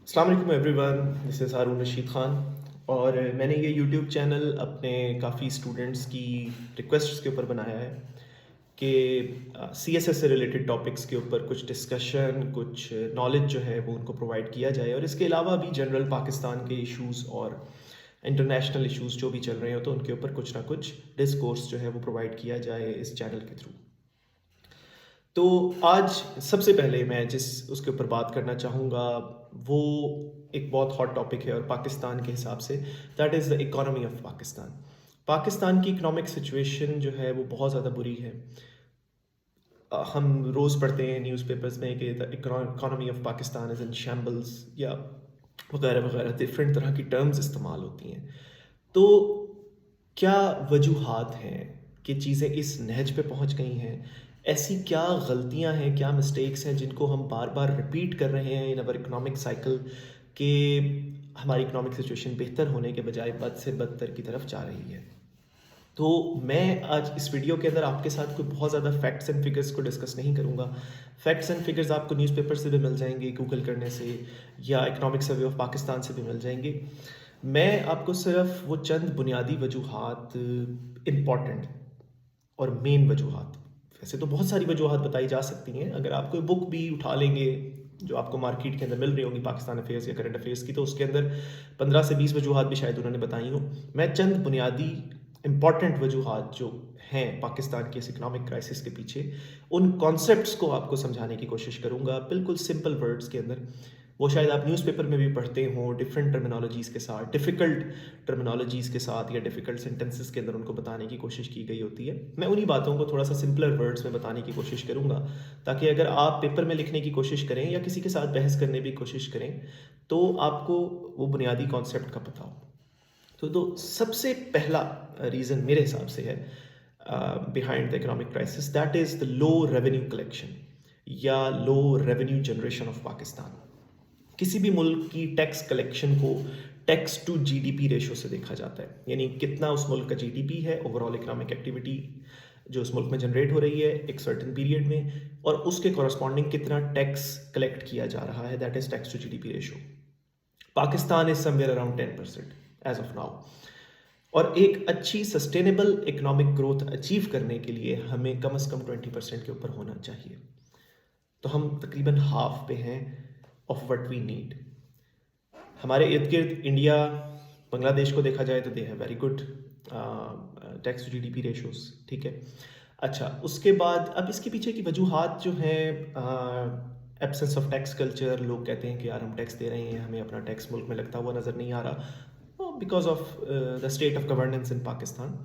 अस्सलाम वालेकुम everyone, this is हारून रशीद ख़ान। और मैंने ये यूट्यूब चैनल अपने काफ़ी स्टूडेंट्स की रिक्वेस्ट्स के ऊपर बनाया है कि सीएसएस से रिलेटेड टॉपिक्स के ऊपर कुछ डिस्कशन, कुछ नॉलेज जो है वो उनको प्रोवाइड किया जाए, और इसके अलावा भी जनरल पाकिस्तान के इश्यूज़ और इंटरनेशनल इश्यूज़ जो भी चल रहे हो तो उनके ऊपर कुछ ना कुछ डिस्कोर्स जो है वो प्रोवाइड किया जाए इस चैनल के थ्रू। तो आज सबसे पहले मैं जिस उसके ऊपर बात करना चाहूँगा वो एक बहुत हॉट टॉपिक है, और पाकिस्तान के हिसाब say that is the economy of Pakistan. Pakistan की इकोनॉमिक सिचुएशन जो है वो बहुत ज़्यादा बुरी है। हम रोज़ पढ़ते हैं न्यूज़पेपर्स में कि the economy of Pakistan is in shambles, या वगैरह वगैरह डिफरेंट तरह की टर्म्स इस्तेमाल होती हैं। तो क्या वजूहात हैं कि चीज़ें इस नहज पे पहुंच गई हैं? ऐसी क्या गलतियां हैं, क्या मिस्टेक्स हैं जिनको हम बार बार रिपीट कर रहे हैं इन अवर इकोनॉमिक साइकिल, कि हमारी इकोनॉमिक सिचुएशन बेहतर होने के बजाय बद से बदतर की तरफ जा रही है? तो मैं आज इस वीडियो के अंदर आपके साथ कोई बहुत ज़्यादा फैक्ट्स एंड फिगर्स को डिस्कस नहीं करूँगा। फैक्ट्स एंड फिगर्स आपको न्यूज़पेपर से भी मिल जाएंगे गूगल करने से, या इकोनॉमिक सर्वे ऑफ पाकिस्तान से भी मिल जाएंगे। मैं आपको सिर्फ वो चंद बुनियादी वजूहात, इम्पॉर्टेंट और मेन वजूहात, वैसे तो बहुत सारी वजूहात बताई जा सकती हैं, अगर आप कोई बुक भी उठा लेंगे जो आपको मार्केट के अंदर मिल रही होंगी पाकिस्तान अफेयर्स या करंट अफेयर्स की, तो उसके अंदर 15 से 20 वजूहात भी शायद उन्होंने बताई हो। मैं चंद बुनियादी इम्पॉर्टेंट वजूहात जो हैं पाकिस्तान की इस इकोनॉमिक क्राइसिस के पीछे, उन कॉन्सेप्ट्स को आपको समझाने की कोशिश करूंगा बिल्कुल सिंपल वर्ड्स के अंदर। वो शायद आप न्यूज़पेपर में भी पढ़ते हो डिफरेंट टर्मिनोलॉजीज़ के साथ, डिफ़िकल्ट टर्मिनोलॉजीज़ के साथ, या डिफ़िकल्ट सेंटेंसेस के अंदर उनको बताने की कोशिश की गई होती है। मैं उन्हीं बातों को थोड़ा सा सिंपलर वर्ड्स में बताने की कोशिश करूँगा, ताकि अगर आप पेपर में लिखने की कोशिश करें या किसी के साथ बहस करने की कोशिश करें तो आपको वो बुनियादी कॉन्सेप्ट का पता हो। तो सबसे पहला रीज़न मेरे हिसाब से है behind the economic crisis, that is the low revenue collection या लो रेवेन्यू जनरेशन ऑफ पाकिस्तान। किसी भी मुल्क की टैक्स कलेक्शन को टैक्स टू जीडीपी रेशो से देखा जाता है, यानी कितना उस मुल्क का जीडीपी है, ओवरऑल इकोनॉमिक एक्टिविटी जो उस मुल्क में जनरेट हो रही है एक सर्टेन पीरियड में, और उसके कॉरस्पॉन्डिंग कितना टैक्स कलेक्ट किया जा रहा है, that is tax to GDP ratio. Pakistan is somewhere around 10% as of now. और एक अच्छी सस्टेनेबल इकोनॉमिक ग्रोथ अचीव करने के लिए हमें कम से कम 20% के ऊपर होना चाहिए। तो हम तकरीबन हाफ पे हैं ऑफ व्हाट वी नीड। हमारे इर्द गिर्द इंडिया, बांग्लादेश को देखा जाए तो they have very good tax to GDP ratios, ठीक है। अच्छा, उसके बाद अब इसके पीछे की वजूहात जो हैं, एब्सेंस ऑफ टैक्स कल्चर। लोग कहते हैं कि यार हम टैक्स दे रहे हैं, हमें अपना टैक्स मुल्क में लगता हुआ नज़र नहीं आ रहा, because of the state of governance in Pakistan.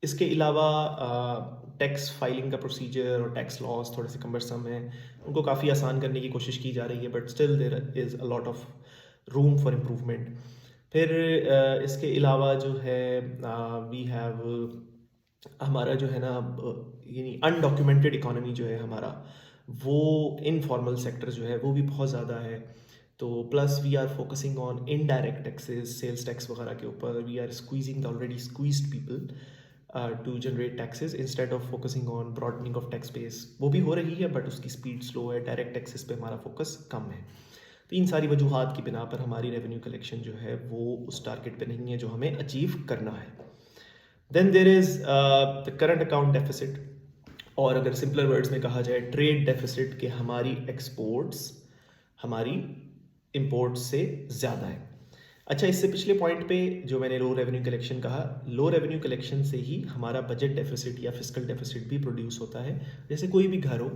इसके अलावा टैक्स फाइलिंग का प्रोसीजर और टैक्स लॉस थोड़े से कम्बरसम हैं, उनको काफ़ी आसान करने की कोशिश की जा रही है, but still there is a lot of room for improvement. फिर इसके अलावा जो है वी हैव हमारा जो है ना, यानी अनडॉक्यूमेंटेड इकोनॉमी जो है हमारा, वो इनफॉर्मल सेक्टर जो है वो भी बहुत ज़्यादा है। तो plus we are focusing on indirect taxes, sales tax वगैरह के ऊपर। We are squeezing the already squeezed people to generate taxes instead of focusing on broadening of tax base. वो भी हो रही है बट उसकी स्पीड स्लो है, डायरेक्ट टैक्सेस पे हमारा फोकस कम है। तो इन सारी वजूहात की बिना पर हमारी रेवेन्यू कलेक्शन जो है वो उस टारगेट पे नहीं है जो हमें अचीव करना है। Then there is the current account deficit, और अगर सिंपलर वर्ड्स में कहा जाए ट्रेड डेफिसिट, कि हमारी एक्सपोर्ट्स हमारी इंपोर्ट्स से ज़्यादा है। अच्छा, इससे पिछले पॉइंट पे जो मैंने लो रेवेन्यू कलेक्शन कहा, लो रेवेन्यू कलेक्शन से ही हमारा बजट डेफिसिट या फिस्कल डेफिसिट भी प्रोड्यूस होता है। जैसे कोई भी घर हो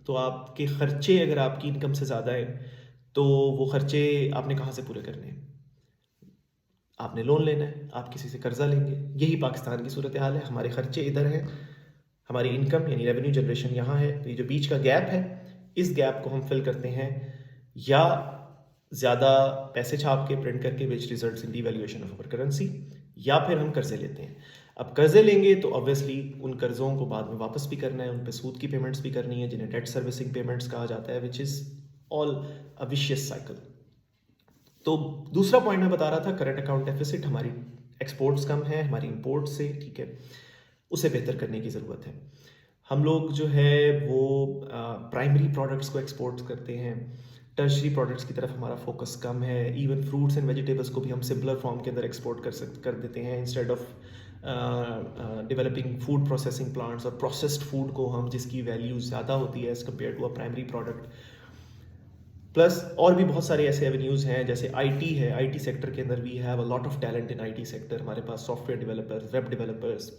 तो आपके खर्चे अगर आपकी इनकम से ज़्यादा है तो वो खर्चे आपने कहाँ से पूरे करने हैं? आपने लोन लेना है, आप किसी से कर्जा लेंगे। यही पाकिस्तान की सूरत हाल है, हमारे खर्चे इधर हैं, हमारी इनकम यानी रेवेन्यू जनरेशन यहाँ है। तो ये जो बीच का गैप है, इस गैप को हम फिल करते हैं या ज़्यादा पैसे छाप के प्रिंट करके, which results in devaluation of our currency, या फिर हम कर्जे लेते हैं। अब कर्जे लेंगे तो ऑब्वियसली उन कर्जों को बाद में वापस भी करना है, उन पे सूद की पेमेंट्स भी करनी है, जिन्हें डेट सर्विसिंग पेमेंट्स कहा जाता है, which is all a vicious cycle. तो दूसरा पॉइंट मैं बता रहा था, करंट अकाउंट डेफिसिट, हमारी एक्सपोर्ट्स कम है हमारी इंपोर्ट से, ठीक है, उसे बेहतर करने की ज़रूरत है। हम लोग जो है वो प्राइमरी प्रोडक्ट्स को एक्सपोर्ट करते हैं, टर्शरी प्रोडक्ट्स की तरफ हमारा फोकस कम है। इवन फ्रूट्स एंड वेजिटेबल्स को भी हम सिंपलर फॉर्म के अंदर एक्सपोर्ट कर देते हैं, instead of developing food processing plants और प्रोसेस्ड फूड को हम, जिसकी वैल्यू ज़्यादा होती है as compare to a primary product. Plus और भी बहुत सारे ऐसे एवेन्यूज़ हैं, जैसे आईटी है। आईटी सेक्टर के अंदर we have a lot of talent in IT sector. हमारे पास software developers, web developers,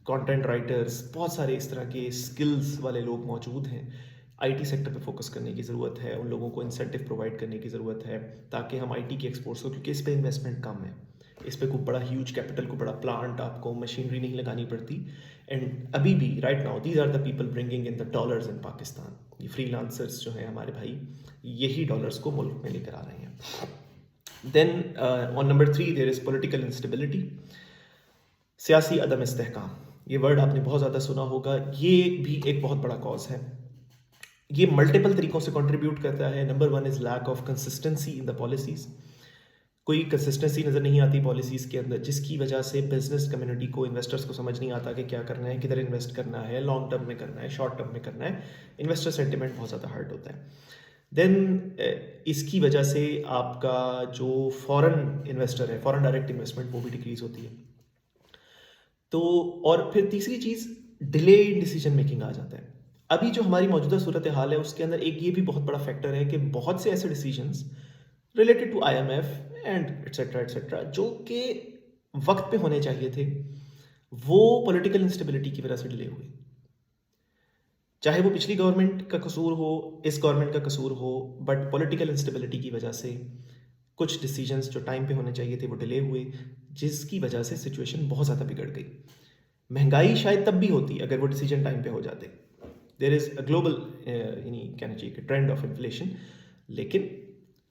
content writers, बहुत सारे इस तरह के स्किल्स वाले लोग मौजूद हैं। आईटी सेक्टर पे फोकस करने की ज़रूरत है, उन लोगों को इंसेंटिव प्रोवाइड करने की ज़रूरत है ताकि हम आईटी की एक्सपोर्ट्स हो, क्योंकि इस पे इन्वेस्टमेंट कम है। इस पे कोई बड़ा ह्यूज कैपिटल, को बड़ा प्लांट, आपको मशीनरी नहीं लगानी पड़ती। एंड अभी भी right now these are the people bringing in the dollars in Pakistan. ये फ्रीलांसर्स जो हैं हमारे भाई, यही डॉलर्स को मुल्क में लेकर आ रहे हैं। Then on number 3 there is political instability, सियासी अदम इस्तेहकाम। ये वर्ड आपने बहुत ज़्यादा सुना होगा। ये भी एक बहुत बड़ा कॉज है। ये मल्टीपल तरीकों से कंट्रीब्यूट करता है। Number 1 is lack of consistency in the policies. कोई कंसिस्टेंसी नज़र नहीं आती पॉलिसीज़ के अंदर, जिसकी वजह से बिजनेस कम्युनिटी को, इन्वेस्टर्स को समझ नहीं आता कि क्या करना है, किधर इन्वेस्ट करना है, लॉन्ग टर्म में करना है, शॉर्ट टर्म में करना है। इन्वेस्टर सेंटिमेंट बहुत ज़्यादा हर्ट होता है। देन इसकी वजह से आपका जो फॉरेन इन्वेस्टर है, फॉरेन डायरेक्ट इन्वेस्टमेंट, वो भी डिक्रीज होती है। तो और फिर तीसरी चीज़, डिले इन डिसीजन मेकिंग आ जाता है। अभी जो हमारी मौजूदा सूरत हाल है, उसके अंदर एक ये भी बहुत बड़ा फैक्टर है कि बहुत से ऐसे decisions related to IMF and etcetera etcetera, जो कि वक्त पे होने चाहिए थे, वो पॉलिटिकल इंस्टेबिलिटी की वजह से डिले हुए। चाहे वो पिछली गवर्नमेंट का कसूर हो, इस गवर्नमेंट का कसूर हो, बट पॉलिटिकल इंस्टेबिलिटी की वजह से कुछ डिसीजंस जो टाइम पे होने चाहिए थे वो डिले हुए, जिसकी वजह से सिचुएशन बहुत ज़्यादा बिगड़ गई। महंगाई शायद तब भी होती अगर वो डिसीजन टाइम पे हो जाते। देयर इज़ अ ग्लोबल यानी कहना चाहिए कि ट्रेंड ऑफ इन्फ्लेशन, लेकिन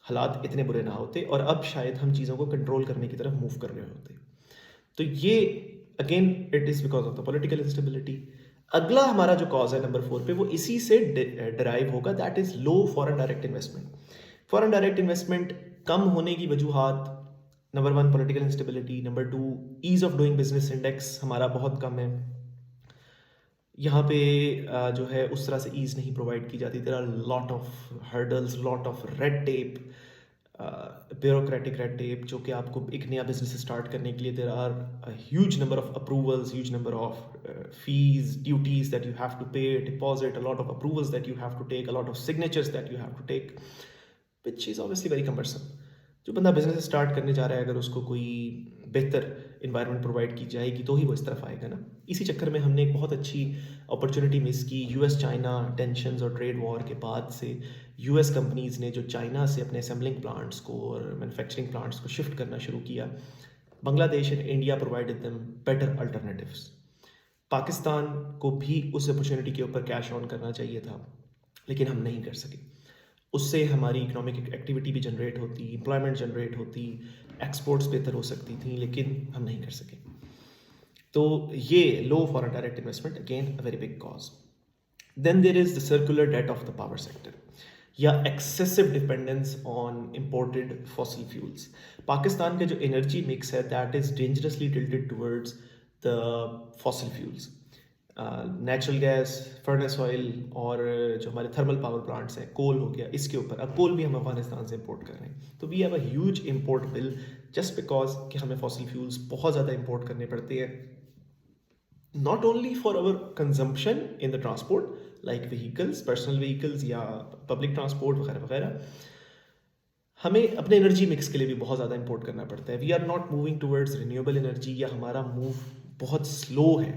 हालात इतने बुरे ना होते और अब शायद हम चीज़ों को कंट्रोल करने की तरफ मूव कर रहे होते। तो ये again it is because of the political instability. अगला हमारा जो कॉज है नंबर 4 पे, वो इसी से डिराइव होगा, that is low foreign direct investment. Foreign direct investment कम होने की वजूहत, number 1 political instability, number 2 ease of doing business index हमारा बहुत कम है। यहाँ पे जो है उस तरह से ईज़ नहीं प्रोवाइड की जाती। There are lot of hurdles, lot of red tape, bureaucratic red tape, जो कि आपको एक नया बिजनेस स्टार्ट करने के लिए there are huge number of approvals, huge number of fees, duties that you have to pay, deposit, a lot of approvals that you have to take, a lot of signatures that you have to take, which is obviously very cumbersome. जो बंदा business start करने जा रहा है, अगर उसको कोई बेहतर इन्वायरमेंट प्रोवाइड की जाएगी तो ही वो इस तरफ आएगा ना। इसी चक्कर में हमने एक बहुत अच्छी अपॉर्चुनिटी मिस की। यूएस चाइना टेंशन्स और ट्रेड वॉर के बाद से यूएस कंपनीज़ ने जो चाइना से अपने असेंबलिंग प्लांट्स को और मैन्युफैक्चरिंग प्लांट्स को शिफ्ट करना शुरू किया, Bangladesh and India provided them better alternatives. Pakistan को भी उस अपॉर्चुनिटी के ऊपर कैश ऑन करना चाहिए था, लेकिन हम नहीं कर सके। उससे हमारी इकोनॉमिक एक्टिविटी भी जनरेट होती, एम्प्लॉयमेंट जनरेट होती, एक्सपोर्ट्स बेहतर हो सकती थी, लेकिन हम नहीं कर सके। तो ये low foreign direct investment again a very big cause. Then there is the circular debt of the power sector, या excessive dependence on imported fossil fuels. Pakistan का जो एनर्जी मिक्स है, that is dangerously tilted towards the fossil fuels, natural gas, furnace oil, और जो हमारे thermal power plants हैं, कोल हो गया, इसके ऊपर। अब कोल भी हम अफगानिस्तान से इंपोर्ट कर रहे हैं। तो we have a huge import bill just because कि हमें फॉसिल फ्यूल्स बहुत ज़्यादा इंपोर्ट करने पड़ते हैं, not only for our consumption in the transport like vehicles, personal vehicles या पब्लिक ट्रांसपोर्ट वगैरह वगैरह, हमें अपने एनर्जी मिक्स के लिए भी बहुत ज़्यादा इंपोर्ट करना पड़ता है। We are not moving towards renewable energy, या हमारा मूव बहुत स्लो है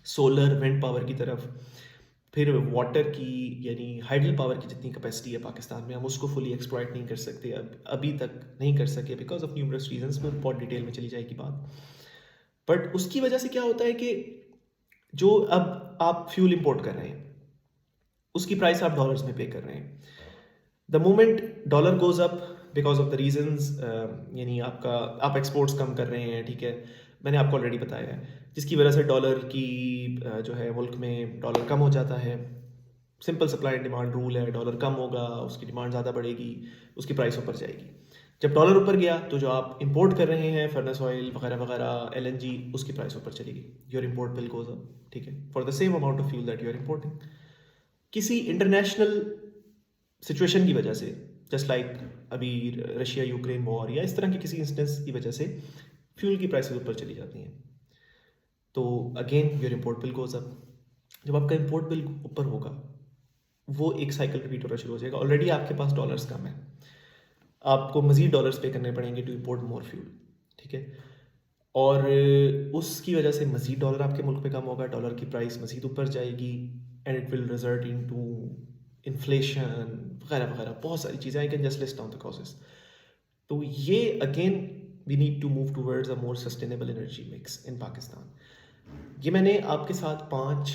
सोलर विंड पावर की तरफ। फिर वाटर की यानी हाइडल पावर की जितनी कैपेसिटी है पाकिस्तान में, हम उसको फुली एक्सप्लॉइट नहीं कर सकते, अभी तक नहीं कर सके बिकॉज ऑफ न्यूमरस रीजंस में, बहुत डिटेल में चली जाएगी बात। बट उसकी वजह से क्या होता है कि जो अब आप फ्यूल इंपोर्ट कर रहे हैं, उसकी प्राइस आप डॉलर्स में पे कर रहे हैं। The moment dollar goes up because of the reasons, यानी आपका आप एक्सपोर्ट्स कम कर रहे हैं, ठीक है, मैंने आपको ऑलरेडी बताया है, जिसकी वजह से डॉलर की जो है मुल्क में डॉलर कम हो जाता है। Simple supply and demand rule है, डॉलर कम होगा, उसकी डिमांड ज़्यादा बढ़ेगी, उसकी प्राइस ऊपर जाएगी। जब डॉलर ऊपर गया तो जो आप इंपोर्ट कर रहे हैं, फर्नेस ऑयल वगैरह वगैरह, एलएनजी, उसकी प्राइस ऊपर चलेगी, your import bill goes up, ठीक है, for the same amount of fuel that you are importing. किसी इंटरनेशनल सिचुएशन की वजह से जस्ट लाइक अभी रशिया यूक्रेन वॉर या इस तरह के किसी इंस्टेंस की वजह से फ्यूल की प्राइसेस ऊपर चली जाती हैं, तो again your import bill goes up. जब आपका इम्पोर्ट बिल ऊपर होगा, वो एक साइकिल रिपीट होना शुरू हो जाएगा। ऑलरेडी आपके पास डॉलर्स कम है, आपको मज़ीद डॉलर्स पे करने पड़ेंगे टू इम्पोर्ट मोर फ्यूल, ठीक है। और उसकी वजह से मज़ीद डॉलर आपके मुल्क पे कम होगा, डॉलर की प्राइस मज़ीद ऊपर जाएगी, and it will result into inflation वगैरह वगैरह, बहुत सारी चीज़ें। I can just list down the causes. तो ये again we need to move towards a more sustainable energy mix in Pakistan. ये मैंने आपके साथ 5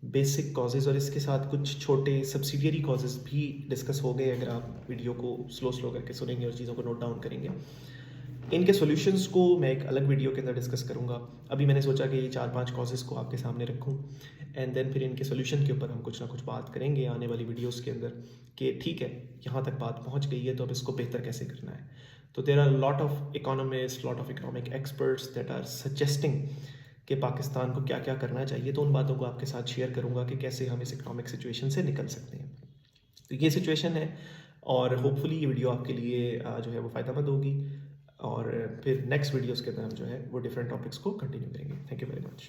बेसिक कॉजेज़ और इसके साथ कुछ छोटे सब्सिडियरी कॉजेज़ भी डिस्कस हो गए, अगर आप वीडियो को स्लो स्लो करके सुनेंगे और चीज़ों को नोट डाउन करेंगे। इनके सॉल्यूशंस को मैं एक अलग वीडियो के अंदर डिस्कस करूँगा। अभी मैंने सोचा कि ये 4-5 कॉजेज़ को आपके सामने रखूँ, एंड देन फिर इनके सॉल्यूशन के ऊपर हम कुछ ना कुछ बात करेंगे आने वाली वीडियोज़ के अंदर, कि ठीक है यहाँ तक बात पहुँच गई है तो अब इसको बेहतर कैसे करना है। तो there are lot of economist, lot of economic experts that are suggesting कि पाकिस्तान को क्या क्या करना चाहिए। तो उन बातों को आपके साथ शेयर करूँगा कि कैसे हम इस इकोनॉमिक सिचुएशन से निकल सकते हैं। तो ये सिचुएशन है, और होपफुली ये वीडियो आपके लिए जो है वो फ़ायदेमंद होगी, और फिर नेक्स्ट वीडियोज़ के अंदर हम जो है वो डिफरेंट टॉपिक्स को कंटिन्यू करेंगे। Thank you very much.